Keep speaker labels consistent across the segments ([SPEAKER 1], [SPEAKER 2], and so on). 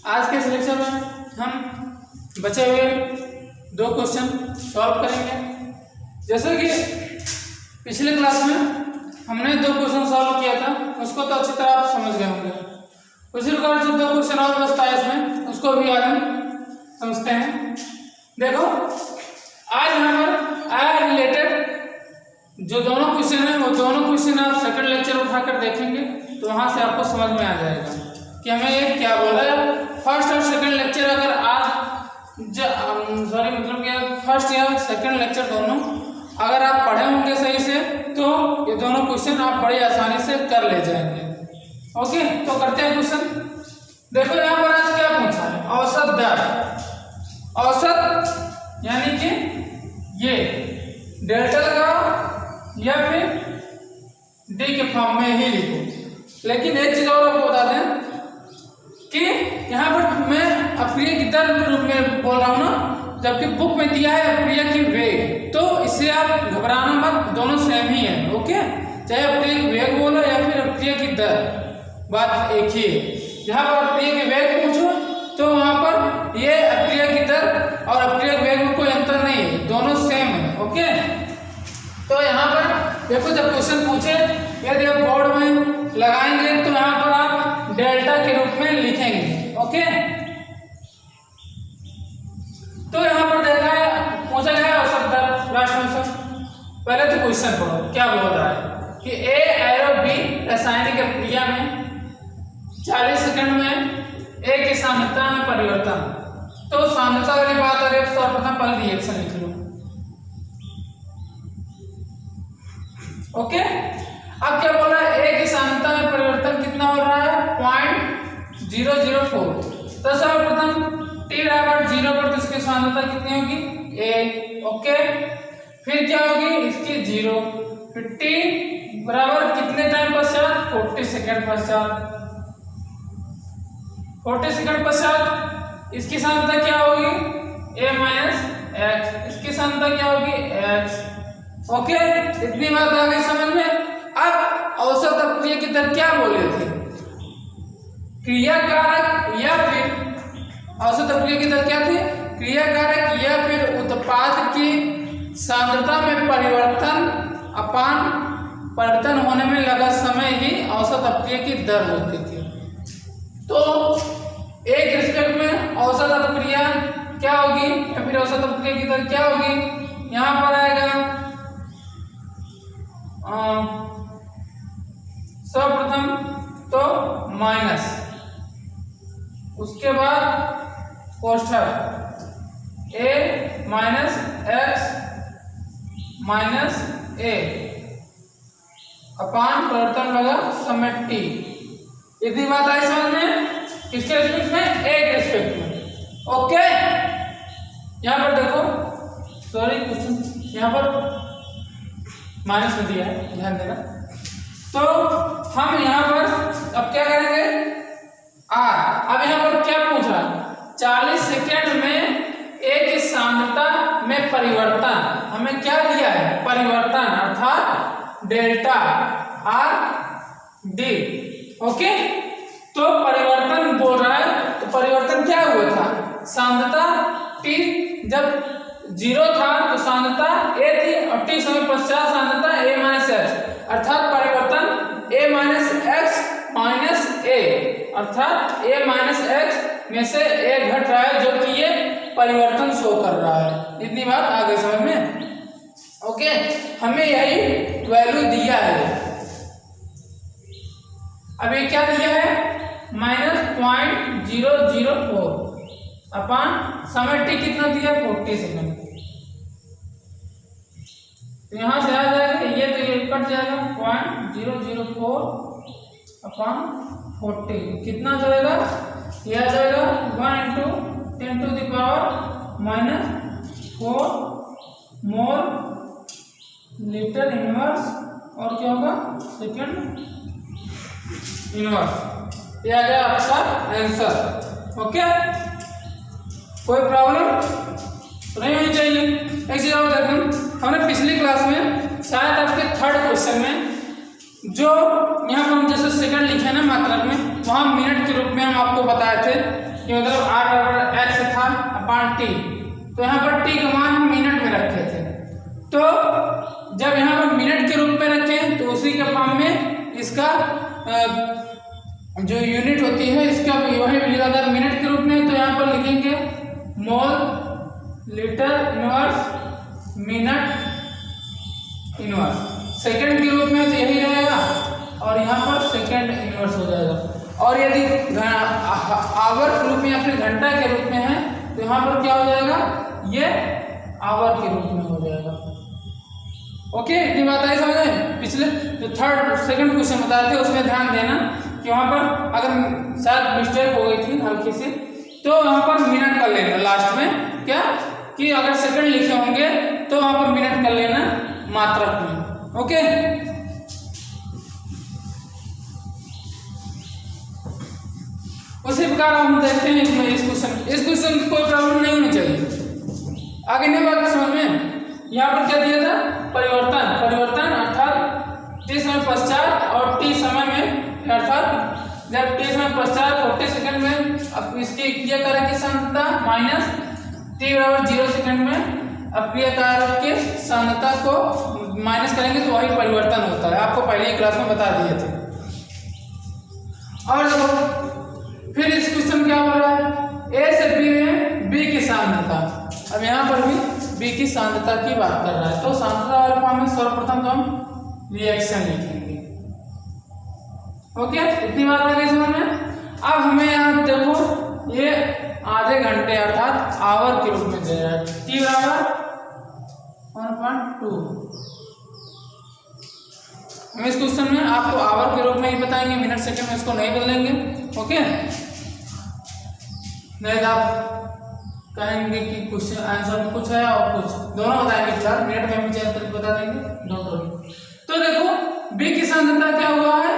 [SPEAKER 1] आज के इस लेक्चर में हम बचे हुए 2 क्वेश्चन सॉल्व करेंगे। जैसे कि पिछले क्लास में हमने 2 क्वेश्चन सॉल्व किया था, उसको तो अच्छी तरह आप समझ गए होंगे। उसी प्रकार से 2 क्वेश्चन और बचता है इसमें, उसको भी आज हम समझते हैं। देखो आज यहाँ पर आया रिलेटेड जो दोनों क्वेश्चन है, वो दोनों क्वेश्चन आप सेकंड लेक्चर उठाकर देखेंगे तो वहाँ से आपको समझ में आ जाएगा कि हमें ये क्या बोला है। फर्स्ट और सेकंड लेक्चर अगर आज मतलब कि फर्स्ट या सेकंड लेक्चर दोनों अगर आप पढ़े होंगे सही से तो ये दोनों क्वेश्चन आप बड़ी आसानी से कर ले जाएंगे। ओके, तो करते हैं क्वेश्चन। देखो यहाँ पर आज क्या पूछा है, औसत दर। औसत यानी कि ये डेल्टा लगाओ या फिर डी के फॉर्म में ही लिखो। लेकिन एक चीज और आपको बता दें कि यहाँ पर मैं अप्रिय की दर के रूप में बोल रहा हूँ ना, जबकि बुक में दिया है अप्रिय की वेग, तो इससे आप घबराना मत, दोनों सेम ही है। ओके, चाहे अप्रिय की वेग बोलो या फिर अप्रिय की दर, बात एक ही है। जहाँ पर अप्रिय की वेग पूछो तो वहाँ पर ये अप्रिय की दर और अप्रिय की वेग में कोई अंतर नहीं है, दोनों सेम है। ओके, तो यहाँ पर देखो जब क्वेश्चन पूछे यदि आप बोर्ड में लगाएंगे तो यहाँ पर आप डेल्टा के रूप में लिखेंगे। ओके, तो यहाँ पर देखा है पूछा गया औसत दर लास्ट में। पहले तो क्वेश्चन पढ़ो क्या बोल रहा है कि ए एरो बी रासायनिक क्रिया में 40 सेकंड में ए की सांद्रता में परिवर्तन। तो सांद्रता वाली बात आ रही है, सर्वप्रथम पहले रिएक्शन लिख लो। ओके, अब क्या बोल रहा है, ए की सांद्रता में परिवर्तन कितना हो रहा है, 0.004। तो सर्वप्रथम t बराबर 0 पर तो इसकी सांद्रता कितनी होगी, ए। ओके, फिर क्या होगी इसकी 0, फिर t बराबर कितने टाइम पश्चात, 40 सेकंड पश्चात। 40 सेकंड पश्चात इसकी सांद्रता क्या होगी, a माइनस x, इसकी सांद्रता क्या होगी, x। ओके, इतनी बात आ गई समझ में। अब औसत अप्रिय की दर क्या बोले थे, क्रिया कारक या फिर औसत अप्रिय की दर क्या थी, क्रिया कारक या फिर उत्पाद की सांद्रता में परिवर्तन अपान परिवर्तन होने में लगा समय ही औसत अप्रिय की दर होती थी। तो एक रिस्पेक्ट में औसत अप्रिय क्या होगी या फिर औसत अप्रिय की दर क्या होगी, यहाँ पर आएगा सर्वप्रथम तो माइनस, उसके बाद कोष्ठक a माइनस एक्स माइनस ए अपान परिवर्तन लगा समय t। इतनी बात आई समझ में, किसके रिस्पेक्ट में, a के रिस्पेक्ट में। ओके, यहाँ पर देखो, सॉरी क्वेश्चन यहाँ पर माइनस में दिया है, ध्यान देना। तो हम यहाँ पर अब क्या करेंगे, अब यहाँ पर क्या पूछ रहा है, 40 सेकेंड में ए की सांद्रता में परिवर्तन, हमें क्या दिया है, परिवर्तन अर्थात डेल्टा आर डी। ओके, तो परिवर्तन बोल रहा है, तो परिवर्तन क्या हुआ था, सांद्रता टी जब 0 था तो सांद्रता a थी और t समय पश्चात सांद्रता a माइनस x, अर्थात परिवर्तन a minus x minus a, अर्थात a माइनस x में से a घट रहा है, जो कि ये परिवर्तन शो कर रहा है। इतनी बात आ गई समझ में। ओके, हमें यही वैल्यू दिया है। अब ये क्या दिया है, -0.004 अपान समय t कितना दिया, 40 सेकंड। तो यहाँ से आ जाएगा, ये तो ये कट जाएगा, 0.004 अपान 40 कितना हो जाएगा, ये आ जाएगा 1 × 10⁻⁻4 मोल लीटर इनवर्स, और क्या होगा सेकंड इनवर्स। ये आ गया आपका आंसर। ओके, कोई प्रॉब्लम तो नहीं होनी चाहिए। एक चीज और देखें, हमने पिछली क्लास में शायद आपके थर्ड क्वेश्चन में जो यहाँ पर हम जैसे सेकंड लिखे ना मात्रक में, वहाँ मिनट के रूप में हम आपको बताए थे कि मतलब r बराबर x था अपॉन t, तो यहाँ पर t का मान हम मिनट में रखे थे, तो जब यहाँ पर मिनट के रूप में रखें तो उसी के फॉर्म में इसका जो यूनिट होती है इसका वही मिलेगा। अगर मिनट के रूप में तो यहाँ पर लिखेंगे मोल litre inverse minute inverse. Second के रूप में तो यही रहेगा और यहाँ पर सेकंड इनवर्स हो जाएगा। और यदि आवर के रूप में या फिर घंटा के रूप में है तो यहाँ पर क्या हो जाएगा, ये आवर के रूप में हो जाएगा। ओके, इतनी बात आई समझ में। पिछले जो थर्ड सेकंड क्वेश्चन बताए थे उसमें ध्यान देना कि वहाँ पर अगर शायद मिस्टेक हो गई थी हल्की सी, तो वहाँ पर मिनट कर लेना लास्ट में, क्या कि अगर सेकंड लिखे होंगे तो वहाँ पर मिनट कर लेना मात्रक में। ओके, उसी प्रकार हम देखते हैं इसमें इस क्वेश्चन की कोई प्रॉब्लम नहीं होनी चाहिए। आगे नहीं बात समझ में। यहाँ पर क्या दिया था, परिवर्तन अर्थात t समय पश्चात और t समय में, अर्थात जब t समय पश्चात 40 सेकंड में अब इसकी क्रियाकारक की सांद्रता माइनस t बराबर 0 सेकंड में अब क्रियाकारक के सांद्रता को माइनस करेंगे तो वही परिवर्तन होता है। आपको पहले ही क्लास में बता दिए थे। और देखो फिर इस क्वेश्चन क्या हो रहा है, a से b में b की सांद्रता, अब यहाँ पर भी b की सांद्रता की बात कर रहा है, तो सांद्रता वाले फॉर्म में सर्वप्रथम तो हम रिएक्शन लिखेंगे। ओके, इतनी बात आ गई समझ में। अब हमें यहाँ देखो ये आधे घंटे अर्थात आवर के रूप में दे रहा है, t बराबर 1.2। हम इस क्वेश्चन में आपको आवर के रूप में ही बताएंगे, मिनट सेकंड में इसको नहीं बदलेंगे। ओके, नहीं तो आप कहेंगे कि क्वेश्चन आंसर में कुछ है और कुछ दोनों बताएंगे, फिलहाल मिनट में भी चेंज करके बता देंगे, डोंट वरी। तो देखो b की सांद्रता क्या हुआ है,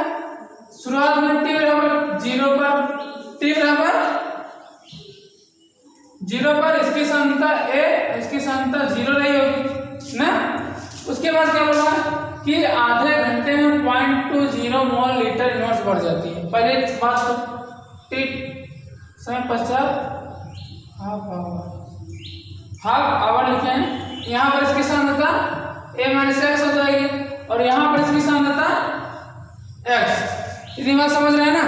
[SPEAKER 1] शुरुआत में t बराबर 0 पर इसकी सांद्रता a, इसकी सांद्रता 0 रही होगी ना। उसके बाद क्या बोला कि आधे घंटे में 0.20 मोल लीटर इनवर्स बढ़ जाती है। पहले बात तो t समय पश्चात हाफ आवर लिखे हैं, यहाँ पर इसकी सांद्रता a माइनस एक्स हो जाएगी और यहाँ पर इसकी सांद्रता x। इतनी बात समझ रहे हैं ना।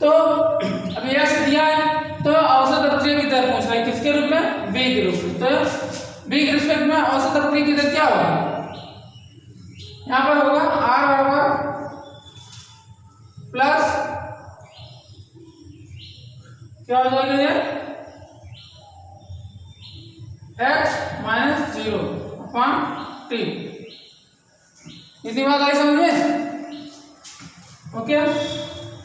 [SPEAKER 1] तो अब x दिया है तो औसत अपक्रिया की दर पूछ रहा है, किसके रूप में, b के रूप में। तो b के रिस्पेक्ट में औसत अपक्रिया की दर क्या होगी, यहाँ पर होगा r बराबर प्लस क्या हो जाएगा ये x माइनस 0 अपॉन t। इतनी बात आई समझ में। ओके,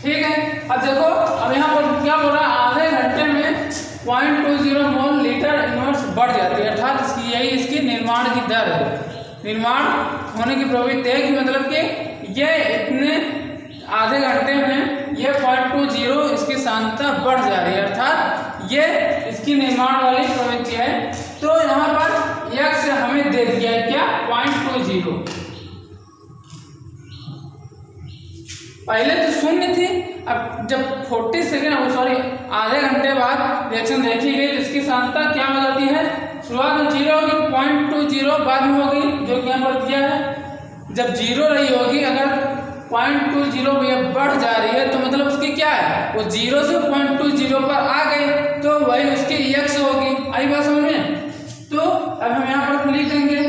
[SPEAKER 1] ठीक है। अब देखो अब यहाँ पर क्या बोल रहा है, आधे घंटे में 0.20 मोल लीटर इनवर्स बढ़ जाती है, अर्थात इसकी यही इसकी निर्माण की दर है, निर्माण होने की प्रवृत्ति है, कि मतलब कि ये इतने आधे घंटे में ये 0.20 इसकी सांद्रता बढ़ जा रही है, अर्थात ये इसकी निर्माण वाली प्रवृत्ति है। तो यहाँ पर x हमें दे दिया है क्या, 0.20। पहले तो शून्य थी, अब जब 40 सेकेंड सॉरी आधे घंटे बाद रिएक्शन देखी गई तो इसकी सांद्रता क्या हो जाती है, शुरुआत में 0 होगी, 0.20 बाद में होगी जो कि यहाँ पर दिया है। जब 0 रही होगी, अगर 0.20 में बढ़ जा रही है तो मतलब उसकी क्या है, वो 0 से 0.20 पर आ गई तो वही उसकी x होगी। आई बात समझ में। तो अब हम यहाँ पर लिख देंगे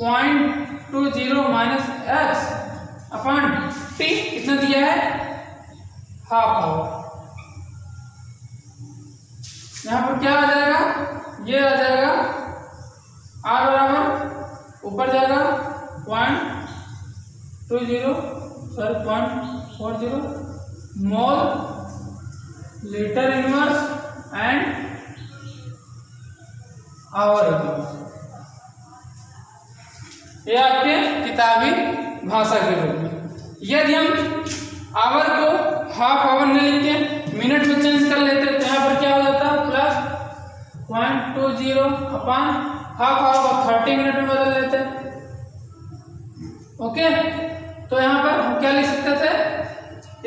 [SPEAKER 1] 0.20 माइनस x अपॉन t, कितना दिया है, हाफ आवर। यहाँ पर क्या आ जाएगा, ये आ जाएगा r बराबर ऊपर जाएगा 0.40 mole litre inverse and hour inverse. ये आपके किताबी भाषा के रूप में। यदि हम आवर को हाफ आवर न लिख के मिनट में चेंज कर लेते तो यहाँ पर क्या हो जाता, plus 0.20 upon half hour 30 minute में बदल लेते। ओके, तो यहाँ पर हम क्या लिख सकते थे,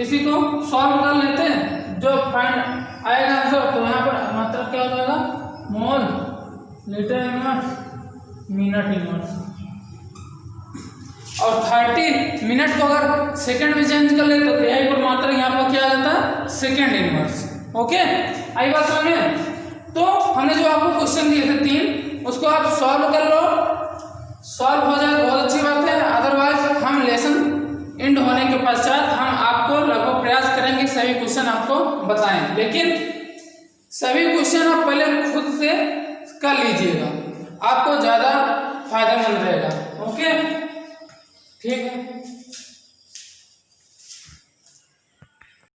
[SPEAKER 1] इसी को सॉल्व कर लेते हैं, जो फाइंड आएगा आंसर। तो यहाँ पर मात्रक क्या हो जाएगा, मोल, लीटर इनवर्स, मिनट इनवर्स। और 30 मिनट को अगर सेकंड में चेंज कर ले तो तिहाई पर मात्रक यहाँ पर क्या आ जाता है, सेकंड इनवर्स। ओके, आई बात समझ में। तो हमने जो आपको क्वेश्चन दिए थे 3, उसको आप सॉल्व कर लो, सॉल्व हो जाए तो बहुत अच्छी बात है। अदरवाइज हम लेसन एंड होने के पश्चात हम आपको लगभग प्रयास करेंगे सभी क्वेश्चन आपको बताएं, लेकिन सभी क्वेश्चन आप पहले खुद से कर लीजिएगा, आपको ज्यादा फायदेमंद रहेगा। ओके, ठीक है।